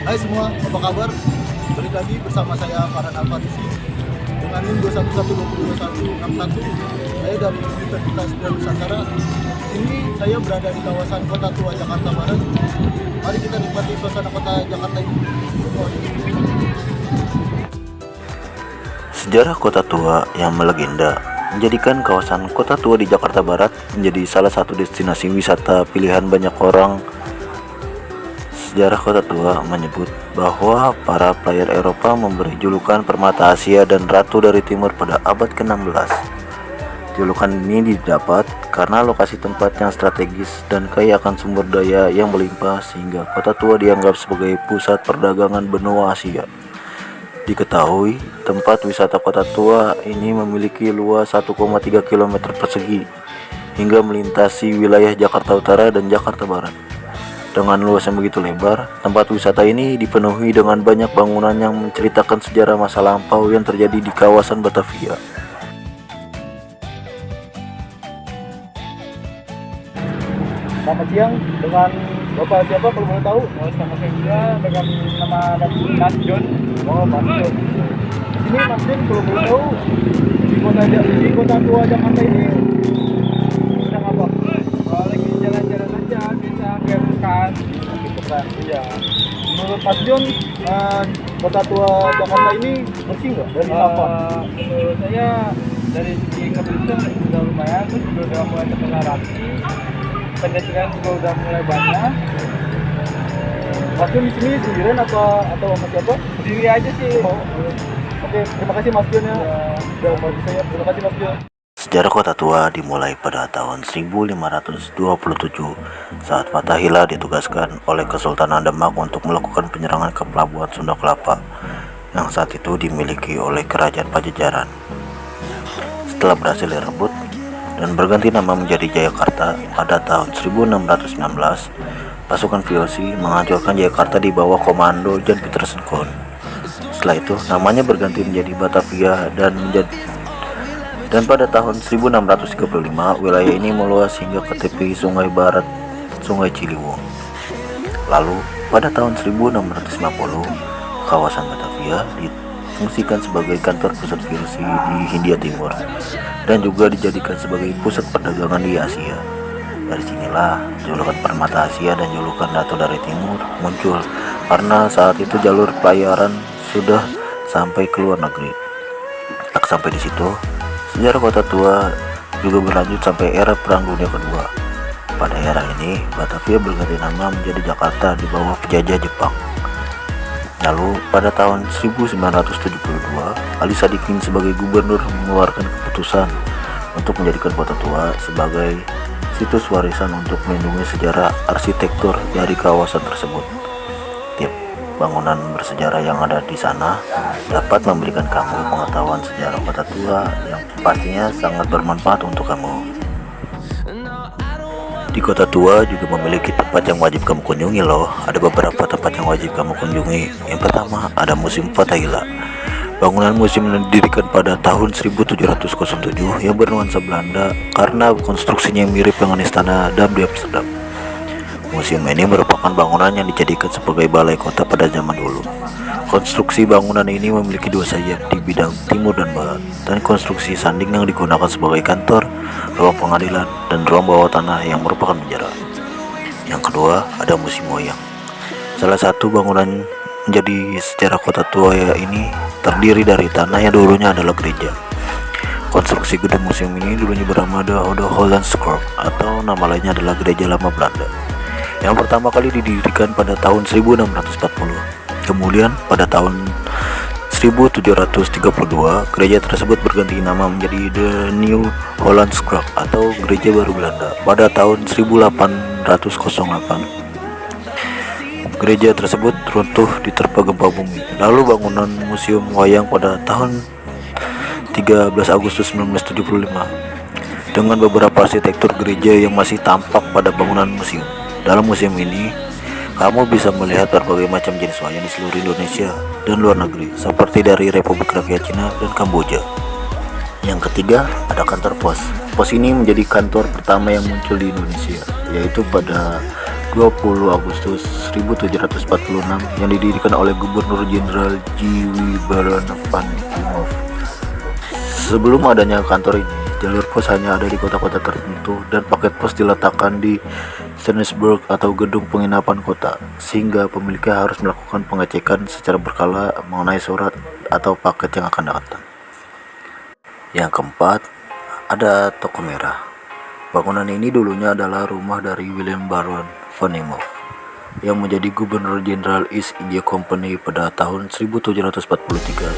Hai semua, apa kabar? Balik lagi bersama saya Farhan Al-Fatisi dengan NIM 211202161. Saya dari Universitas Islam Nusantara. Ini saya berada di kawasan Kota Tua Jakarta Barat. Mari kita nikmati suasana kota Jakarta ini. Sejarah Kota Tua yang melegenda menjadikan kawasan Kota Tua di Jakarta Barat menjadi salah satu destinasi wisata pilihan banyak orang. Sejarah Kota Tua menyebut bahwa para player Eropa memberi julukan Permata Asia dan Ratu dari Timur pada abad ke-16. Julukan ini didapat karena lokasi tempat yang strategis dan kaya akan sumber daya yang melimpah sehingga Kota Tua dianggap sebagai pusat perdagangan benua Asia. Diketahui, tempat wisata Kota Tua ini memiliki luas 1,3 km persegi hingga melintasi wilayah Jakarta Utara dan Jakarta Barat. Dengan luas yang begitu lebar, tempat wisata ini dipenuhi dengan banyak bangunan yang menceritakan sejarah masa lampau yang terjadi di kawasan Batavia. Selamat siang, dengan Bapak siapa kalau boleh tahu? Sama saya juga dengan nama Mas John. Oh, Mas John. Di sini Mas John kalau boleh tahu di Kota Tua Jakarta ini sedang apa? Lagi jalan-jalan aja, bisa camp-kan. Gitu kan. Iya. Menurut Mas John, Kota Tua Jakarta ini bersih nggak dari sampah? Menurut saya dari segi kebersihan sudah lumayan, terus juga udah mulai terkenal rapi. Pedestrian juga udah mulai banyak. Mas John di sini sendirian atau sama siapa? Sendiri aja sih. Oh, oke, terima kasih Mas John ya. Udah bantu saya. Terima kasih Mas John. Sejarah Kota Tua dimulai pada tahun 1527 saat Fathahillah ditugaskan oleh Kesultanan Demak untuk melakukan penyerangan ke pelabuhan Sunda Kelapa yang saat itu dimiliki oleh Kerajaan Pajajaran. Setelah berhasil direbut dan berganti nama menjadi Jayakarta pada tahun 1619, pasukan VOC menghancurkan Jayakarta di bawah komando Jan Pieterszoon Koen. Setelah itu namanya berganti menjadi Batavia dan pada tahun 1635 wilayah ini meluas hingga ke tepi sungai barat Sungai Ciliwung. Lalu pada tahun 1650 kawasan Batavia difungsikan sebagai kantor pusat VOC di Hindia Timur dan juga dijadikan sebagai pusat perdagangan di Asia. Dari sinilah julukan Permata Asia dan julukan Ratu dari Timur muncul karena saat itu jalur pelayaran sudah sampai ke luar negeri. Tak sampai di situ, sejarah Kota Tua juga berlanjut sampai era Perang Dunia Kedua. Pada era ini, Batavia berganti nama menjadi Jakarta di bawah penjajah Jepang. Lalu, pada tahun 1972, Ali Sadikin sebagai gubernur mengeluarkan keputusan untuk menjadikan Kota Tua sebagai situs warisan untuk melindungi sejarah arsitektur dari kawasan tersebut. Tiap bangunan bersejarah yang ada di sana dapat memberikan kamu pengetahuan sejarah Kota Tua yang pastinya sangat bermanfaat untuk kamu. Di Kota Tua juga memiliki tempat yang wajib kamu kunjungi loh. Ada beberapa tempat yang wajib kamu kunjungi. Yang pertama ada Museum Fathahillah. Bangunan museum didirikan pada tahun 1707 yang bernuansa Belanda karena konstruksinya yang mirip dengan istana Dam di Amsterdam. Museum ini merupakan bangunan yang dijadikan sebagai balai kota pada zaman dulu. Konstruksi bangunan ini memiliki dua sayap di bidang timur dan barat, dan konstruksi sanding yang digunakan sebagai kantor, ruang pengadilan, dan ruang bawah tanah yang merupakan penjara. Yang kedua, ada Museum Wayang. Salah satu bangunan menjadi sejarah Kota Tua ini terdiri dari tanah yang dulunya adalah gereja. Konstruksi gedung museum ini dulunya bernama The Hollandskerk atau nama lainnya adalah Gereja Lama Belanda, yang pertama kali didirikan pada tahun 1640. Kemudian pada tahun 1732 gereja tersebut berganti nama menjadi The New Hollandskerk atau Gereja Baru Belanda pada tahun 1808. Gereja tersebut runtuh diterpa gempa bumi. Lalu bangunan Museum Wayang pada tahun 13 Agustus 1975 dengan beberapa arsitektur gereja yang masih tampak pada bangunan museum. Dalam museum ini, kamu bisa melihat berbagai macam jenis wayang di seluruh Indonesia dan luar negeri, seperti dari Republik Rakyat Cina dan Kamboja. Yang ketiga, ada kantor pos. Pos ini menjadi kantor pertama yang muncul di Indonesia, yaitu pada 20 Agustus 1746 yang didirikan oleh Gubernur Jenderal G. W. Baron van Diemenhoff. Sebelum adanya kantor ini, jalur pos hanya ada di kota-kota tertentu dan paket pos diletakkan di Stensburg atau gedung penginapan kota, sehingga pemiliknya harus melakukan pengecekan secara berkala mengenai surat atau paket yang akan datang. Yang keempat, ada Toko Merah. Bangunan ini dulunya adalah rumah dari William Baron van Diemenhoff yang menjadi Gubernur Jenderal East India Company pada tahun 1743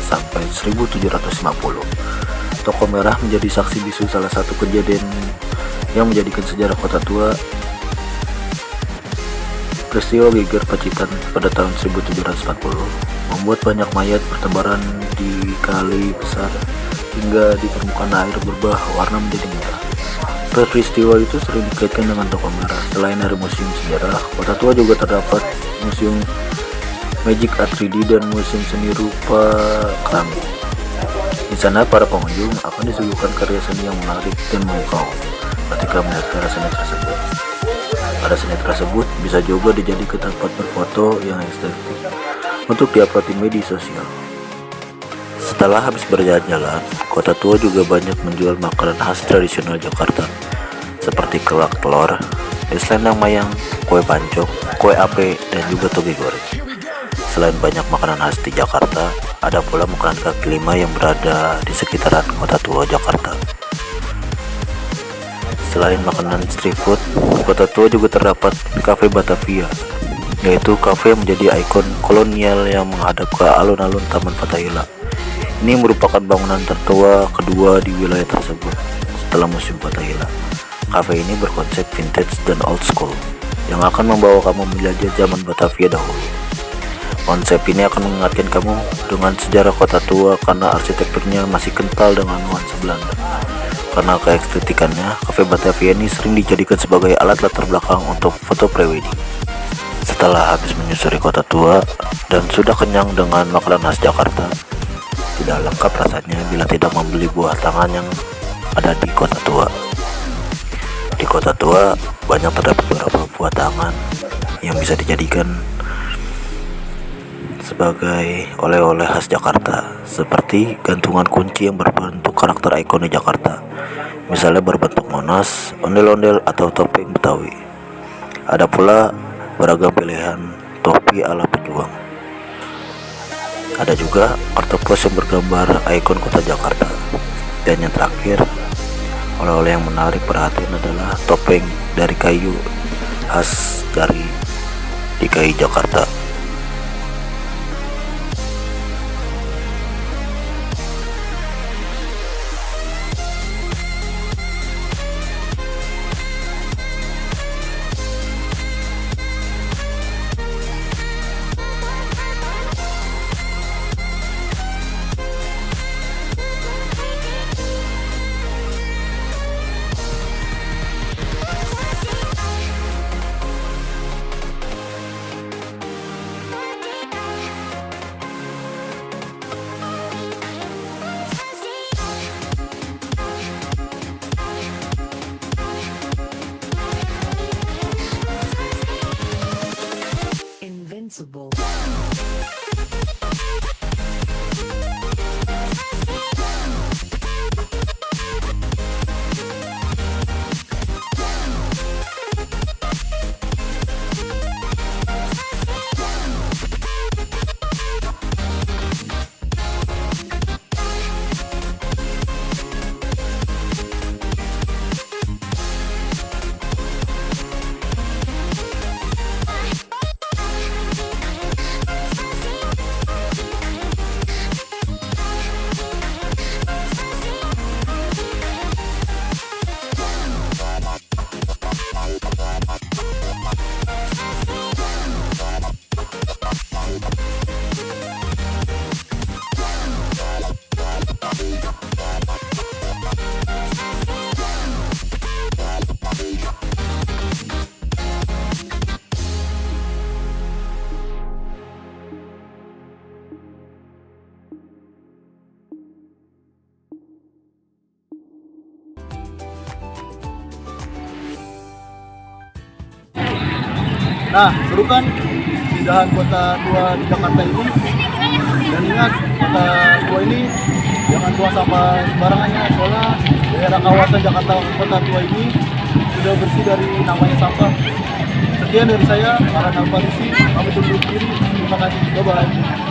sampai 1750. Toko Merah menjadi saksi bisu salah satu kejadian yang menjadikan sejarah Kota Tua. Peristiwa geger Pacitan pada tahun 1740 membuat banyak mayat bertebaran di kali besar hingga di permukaan air berubah warna menjadi merah. Peristiwa itu sering dikaitkan dengan Toko Merah. Selain dari museum sejarah, Kota Tua juga terdapat museum Magic Art 3D dan museum seni rupa keramik. Di sana para pengunjung akan disuguhkan karya seni yang menarik dan memukau ketika melihat karya seni tersebut. Karya seni tersebut bisa juga dijadikan tempat berfoto yang estetik untuk diupload di media sosial. Setelah habis berjalan-jalan, Kota Tua juga banyak menjual makanan khas tradisional Jakarta seperti kerak telur, es lendang mayang, kue pancong, kue ape, dan juga toge goreng. Selain banyak makanan khas di Jakarta, ada pula makanan kaki lima yang berada di sekitaran Kota Tua Jakarta. Selain makanan street food, Kota Tua juga terdapat Cafe Batavia, yaitu kafe yang menjadi ikon kolonial yang menghadap ke alun-alun Taman Fathahillah. Ini merupakan bangunan tertua kedua di wilayah tersebut setelah Museum Fathahillah. Kafe ini berkonsep vintage dan old school yang akan membawa kamu menjelajah zaman Batavia dahulu. Konsep ini akan mengingatkan kamu dengan sejarah Kota Tua karena arsitekturnya masih kental dengan nuansa Belanda. Karena keestetikannya, Cafe Batavia ini sering dijadikan sebagai alat latar belakang untuk foto prewedding. Setelah habis menyusuri Kota Tua dan sudah kenyang dengan makanan khas Jakarta, tidak lengkap rasanya bila tidak membeli buah tangan yang ada di Kota Tua. Di Kota Tua banyak terdapat beberapa buah tangan yang bisa dijadikan sebagai oleh-oleh khas Jakarta, seperti gantungan kunci yang berbentuk karakter ikonik Jakarta, misalnya berbentuk Monas, ondel-ondel, atau topeng Betawi. Ada pula beragam pilihan topi ala pejuang. Ada juga kartu pos yang bergambar ikon kota Jakarta. Dan yang terakhir, oleh-oleh yang menarik perhatian adalah topeng dari kayu khas dari DKI Jakarta. Invincible. Nah, serukan keindahan kota tua di Jakarta ini. Dan ingat, kota tua ini jangan buang sampah sembarangannya, soalnya daerah kawasan Jakarta kota tua ini sudah bersih dari namanya sampah. Sekian dari saya, Farhan Al-Farisi, pamit undur diri. Terima kasih, bye-bye.